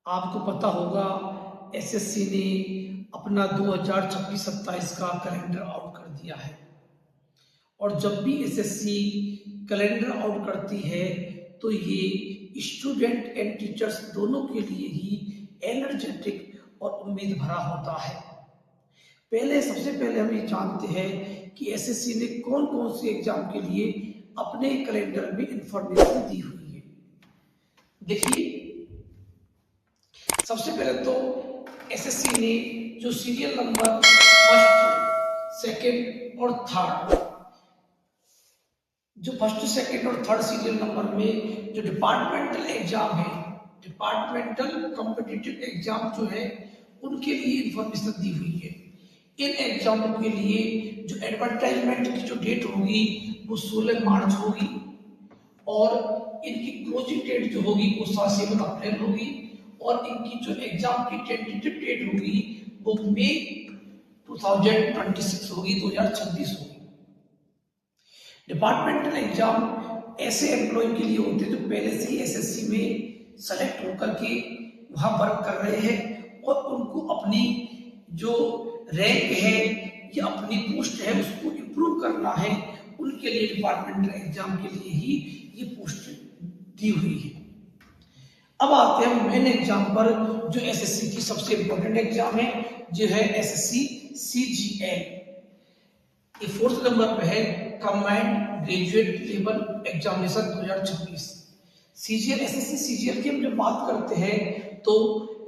आपको पता होगा एसएससी ने अपना 2026-27 का कैलेंडर आउट कर दिया है। और जब भी एसएससी कैलेंडर आउट करती है तो ये स्टूडेंट एंड टीचर्स दोनों के लिए ही एनर्जेटिक और उम्मीद भरा होता है। सबसे पहले हम ये जानते हैं कि एसएससी ने कौन कौन से एग्जाम के लिए अपने कैलेंडर में इंफॉर्मेशन दी हुई है। देखिए, सबसे पहले तो एसएससी ने जो सीरियल नंबर फर्स्ट, सेकंड और थर्ड, जो फर्स्ट, सेकंड और थर्ड सीरियल नंबर में जो डिपार्टमेंटल एग्जाम है, डिपार्टमेंटल कॉम्पिटिटिव एग्जाम जो है, उनके लिए इंफॉर्मेशन दी हुई है। इन एग्जामों के लिए जो एडवर्टाइजमेंट की जो डेट होगी वो 16 मार्च होगी और इनकी क्लोजिंग डेट जो होगी वो 7 अप्रैल होगी और इनकी जो एग्जाम की टेंटेटिव डेट होगी वो मई 2026 होगी, 2026 होगी। डिपार्टमेंटल एग्जाम ऐसे एम्प्लॉय के लिए होते हैं जो पहले से ही एसएससी में सेलेक्ट होकर के वहां वर्क कर रहे हैं और उनको अपनी जो रैंक है या अपनी पोस्ट है उसको इम्प्रूव करना है। उनके लिए डिपार्टमेंटल एग्जाम के लिए ही ये पोस्ट दी हुई है। अब आते हैं मेन एग्जाम पर, जो एसएससी की सबसे इंपॉर्टेंट एग्जाम है, जो है एसएससी सीजीएल। ये 4th नंबर पे है, combined graduate level examination 2026। CGL, SSC CGL की हम जब बात करते हैं तो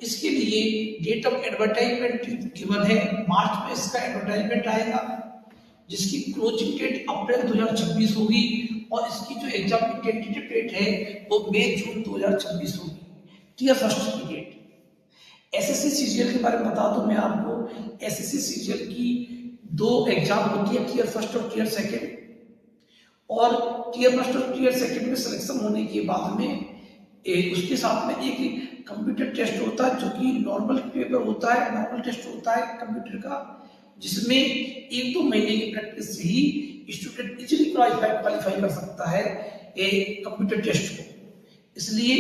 इसके लिए डेट ऑफ एडवर्टाइजमेंट गिवन है, मार्च में इसका एडवर्टाइजमेंट आएगा जिसकी क्लोजिंग डेट अप्रैल 2026 होगी और इसकी जो एग्जाम की टेंटेटिव डेट है वो मई जून 2026 होगी, टियर फर्स्ट की डेट। एसएससी सीजीएल के बारे में बता दूं मैं आपको, एसएससी सीजीएल की 2 एग्जाम होती है, टियर फर्स्ट और टियर सेकंड। और टियर फर्स्ट और टियर सेकंड में सिलेक्शन होने के बाद में उसके साथ में एक कंप्यूटर टेस्ट होता है जो कि नॉर्मल पेपर होता है, नॉर्मल टेस्ट होता है कंप्यूटर का, जिसमें 1-2 महीने की प्रैक्टिस से ही स्टूडेंट इजीली क्वालिफाई कर सकता है एक कंप्यूटर टेस्ट को। इसलिए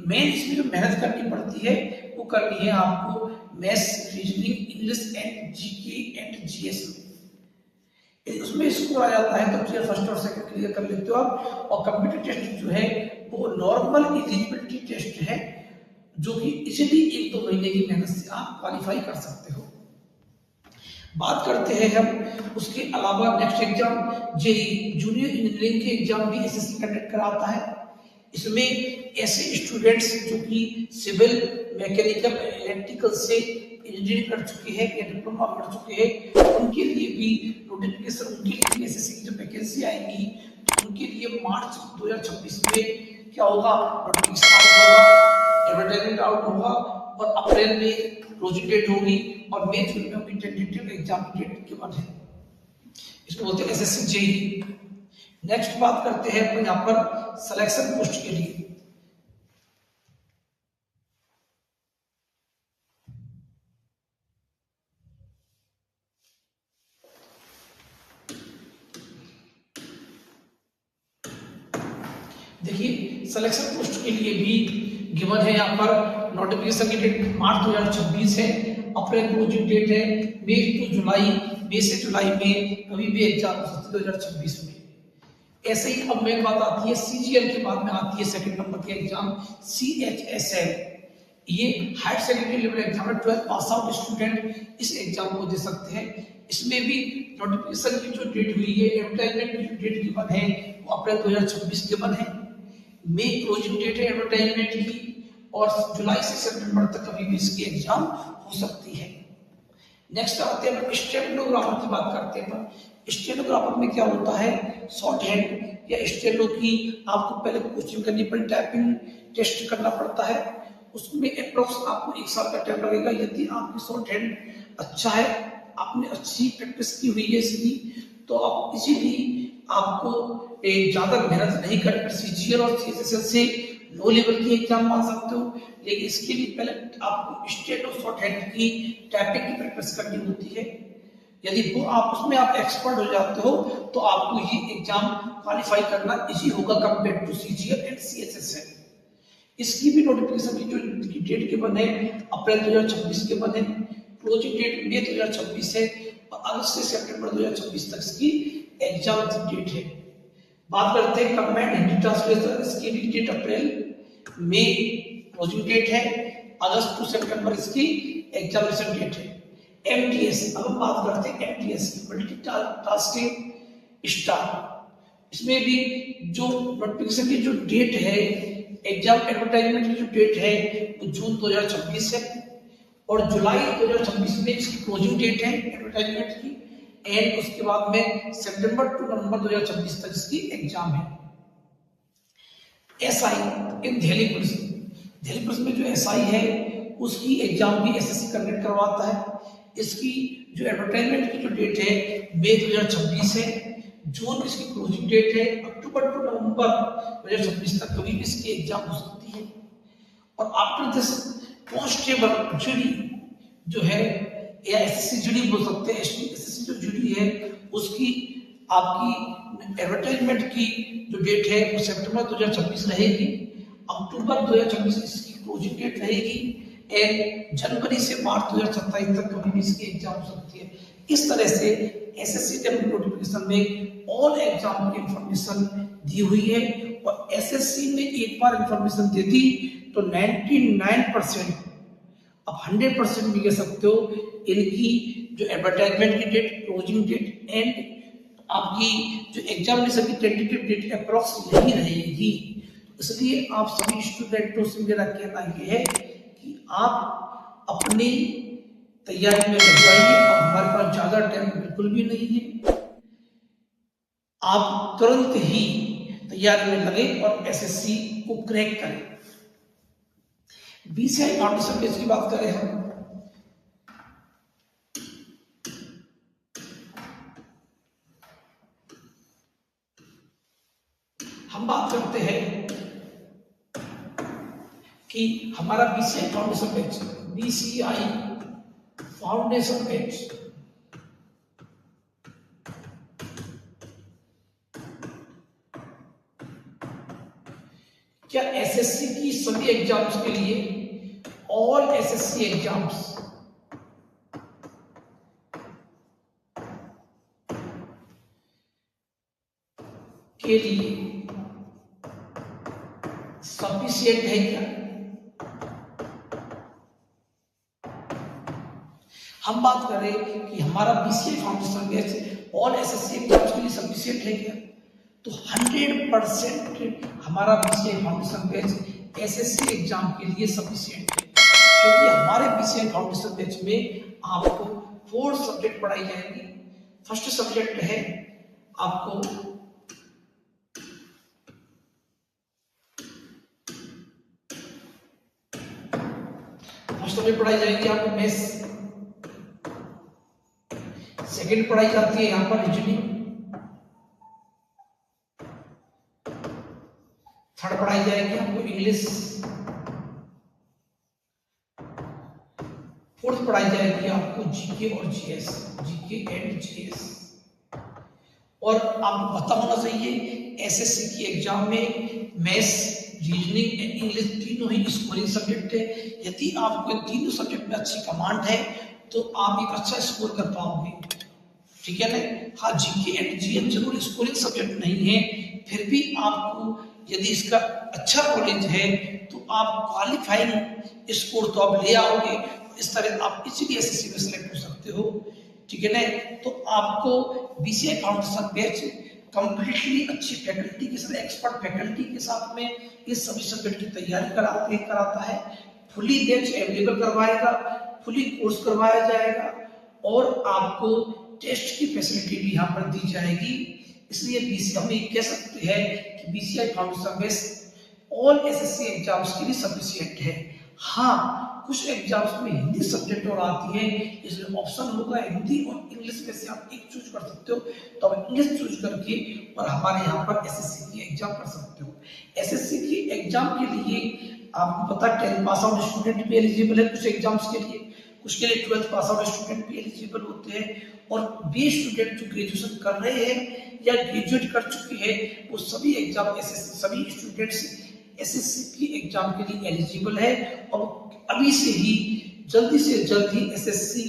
मेन इसमें जो मेहनत करनी पड़ती है वो करनी है आपको maths, reasoning, English and GK and GS. उसमें स्कोर आ जाता है तो टियर फर्स्ट और सेकंड क्लियर कर लेते हो आप। और कंप्यूटर टेस्ट जो है वो नॉर्मल एलिजिबिलिटी टेस्ट है जो कि इजीली 1-2 महीने की मेहनत से आप क्वालिफाई कर सकते हो। बात करते हैं हम उसके अलावा next exam JEE junior engineering के एग्जाम भी एसएससी कंडक्ट कराता है। इसमें ऐसे स्टूडेंट्स जो कि सिविल, मैकेनिकल, इलेक्ट्रिकल से इंजीनियरिंग कर चुके हैं या डिप्लोमा कर चुके हैं, उनके लिए भी नोटिफिकेशन, उनके लिए भी एसएससी की जब वैकेंसी आएगी तो उनके लिए मार्च 2026 में क्या होगा, नोटिफिकेशन आउट होगा, एडवर्टाइजमेंट आउट होगा और अप्रैल में क्लोजिंग डेट होगी और मई जून में उनकी टेंटेटिव एग्जाम की डेट के बाद है। इसको बोलते हैं एसएससी जेईई। नेक्स्ट बात करते हैं अपन यहाँ पर सिलेक्शन पोस्ट के लिए। देखिए, सिलेक्शन पोस्ट के लिए भी गिवन है यहाँ पर नोटिफिकेशन की डेट मार्च 2026 है, अप्रैल क्लोजिंग डेट है मई से जुलाई में कभी भी एग्जाम हो सकती है 2026 में। ऐसे ही अब मेन बात आती है सीजीएल के बाद में आती है सेकंड नंबर के एग्जाम सीएचएसएल। ये हायर सेकेंडरी लेवल एग्जाम है, 12th पास आउट स्टूडेंट इस एग्जाम को दे सकते हैं। इसमें भी नोटिफिकेशन की जो डेट हुई है, एडवर्टाइजमेंट की जो डेट गिवन है वो अप्रैल 2026 गिवन है, मई क्लोजिंग डेट है एडवर्टाइजमेंट की और जुलाई से सितंबर तक कभी भी इसकी एग्जाम हो सकती है। नेक्स्ट आते हैं स्टेनोग्राफर की बात करते हैं। स्टेनोग्राफर में क्या होता है, शॉर्ट हैंड या स्टेनो की आपको पहले कोचिंग करनी पड़ी, टाइपिंग टेस्ट करना पड़ता है, उसमें अप्रोक्स आपको 1 साल का टाइम लगेगा। यदि आपकी शॉर्ट हैंड अच्छा है, आपने अच्छी प्रैक्टिस की हुई है इसकी, तो आप इजीली आपको ज्यादा मेहनत नहीं कर सीजीएल और सीएचएसएल से लो लेवल की एग्जाम मान सकते हो। लेकिन इसके लिए पहले आपको स्टेनो शॉर्ट हैंड की टाइपिंग की प्रैक्टिस करनी होती है। यदि वो आप उसमें आप एक्सपर्ट हो जाते हो तो आपको ये एग्जाम क्वालिफाई करना इजी होगा compare to CGL and CHSL. इसकी भी नोटिफिकेशन की जो डेट के बने अप्रैल 2026 के बने, क्लोजिंग डेट मई 2026 है और अगस्त से सितंबर 2026 तक इसकी एग्जाम डेट है। बात करते हैं कंबाइंड हिंदी ट्रांसलेशन, इसकी भी डेट अप्रैल मई क्लोजिंग डेट है, अगस्त टू सितंबर इसकी एग्जामिनेशन डेट है। एमटीएस, अब हम बात करते हैं एमटीएस की, मल्टीटास्किंग स्टार, इसमें भी जो नोटिफिकेशन की जो डेट है, एग्जाम एडवर्टाइजमेंट की जो डेट है वो जून 2026 है और जुलाई 2026 में इसकी क्लोजिंग डेट है एडवर्टाइजमेंट की, एंड उसके बाद में सितंबर टू नवंबर 2026 तक इसकी एग्जाम है। एसआई इन दिल्ली पुलिस, दिल्ली पुलिस में जो एसआई है उसकी एग्जाम भी एसएससी कंडक्ट करवाता है। इसकी जो एडवर्टाइजमेंट की जो डेट है मई 2026 है, जून इसकी क्लोजिंग डेट है, अक्टूबर टू नवंबर 2026 तक कभी भी इसकी एग्जाम हो सकती है। और आफ्टर दिस कांस्टेबल जीडी जो है, या एसएससी जीडी बोल सकते हैं, एसएससी जो जीडी है उसकी आपकी एडवर्टाइजमेंट की जो डेट है वो सितंबर 2026 रहेगी, अक्टूबर 2026 इसकी क्लोजिंग डेट रहेगी, एंड जनवरी से मार्च 2027 तक कभी भी इसकी एग्जाम हो सकती है। इस तरह से एसएससी के नोटिफिकेशन में ऑल एग्जाम की इंफॉर्मेशन दी हुई है और एसएससी में एक बार इंफॉर्मेशन दे दी तो 99%, अब 100% भी कह सकते हो, इनकी जो एडवर्टाइजमेंट की डेट, क्लोजिंग डेट एंड आपकी जो एग्जामिनेशन की टेंटेटिव डेट अप्रॉक्स यही रहेगी। इसलिए आप सभी स्टूडेंटों से मेरा कहना यह है कि आप अपनी तैयारी में लग जाइए। अब हमारे पास ज्यादा टाइम बिल्कुल भी नहीं है, आप तुरंत ही तैयारी में लगे और एसएससी को क्रैक करें। बीसीआई फाउंडेशन बेस की बात करें हम बात करते हैं कि हमारा BCI foundation batch, BCI foundation batch क्या एसएससी की सभी एग्जाम्स के लिए, ऑल एसएससी एग्जाम्स के लिए सफिशिएंट है क्या? हम बात करें कि हमारा BCI foundation batch all SSC exams के लिए सफिशिएंट है क्या, तो 100% हमारा BCI foundation batch SSC exam के लिए सफिशिएंट है, क्योंकि हमारे बीसीआई फाउंडेशन बैच में आपको 4 सब्जेक्ट पढ़ाई जाएंगी। फर्स्ट सब्जेक्ट है आपको पढ़ाई जाएगी आपको मैथ्स, सेकंड पढ़ाई जाती है यहां पर रीजनिंग, थर्ड पढ़ाई जाएगी आपको इंग्लिश, फोर्थ पढ़ाई जाएगी आपको जीके और जीएस, जीके एंड जीएस। और आपको पता होना चाहिए एसएससी की एग्जाम में मैथ्स, रीजनिंग एंड इंग्लिश तीनों ही स्कोरिंग सब्जेक्ट है। यदि आपको इन तीनों सब्जेक्ट में अच्छी कमांड है तो आप एक अच्छा स्कोर कर पाओगे, ठीक है ना। हाँ, जीके एंड जीएस जरूर स्कोरिंग सब्जेक्ट नहीं है, फिर भी आपको यदि इसका अच्छा नॉलेज है तो आप क्वालिफाइंग स्कोर तो आप ले आओगे। इस तरह आप इजीली एसएससी में सेलेक्ट हो सकते हो, ठीक है ना। तो आपको बीसीआई फाउंडेशन बैच कंप्लीटली अच्छी फैकल्टी के साथ, एक्सपर्ट फैकल्टी के साथ में इस सभी सब्जेक्ट की तैयारी कराता है। फुली बैच अवेलेबल करवाएगा, फुली कोर्स करवाया जाएगा और आपको टेस्ट की फैसिलिटी भी यहाँ पर दी जाएगी। इसलिए हम ये कह सकते हैं कि BCI foundation batch all SSC exams के लिए सफिशिएंट है। हाँ, कुछ एग्जाम्स में हिंदी सब्जेक्ट और आती है, इसमें ऑप्शन होगा हिंदी और इंग्लिश में से आप एक चूज कर सकते हो, तो आप इंग्लिश चूज करके और हमारे यहाँ पर एसएससी की एग्जाम कर सकते हो। एसएससी की एग्जाम के लिए आपको पता 10 पास आउट स्टूडेंट भी एलिजिबल है कुछ एग्जाम्स के लिए, कुछ के लिए 12th पास आउट स्टूडेंट भी एलिजिबल होते हैं, और वे स्टूडेंट जो ग्रेजुएशन कर रहे हैं या ग्रेजुएट कर चुके हैं वो सभी एग्जाम एसएससी, सभी स्टूडेंट्स एसएससी की एग्जाम के लिए एलिजिबल है और अभी से ही जल्दी से जल्दी एसएससी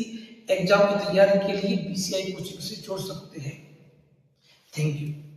एग्जाम की तैयारी के लिए बीसीआई कोचिंग से जोड़ सकते हैं। Thank you.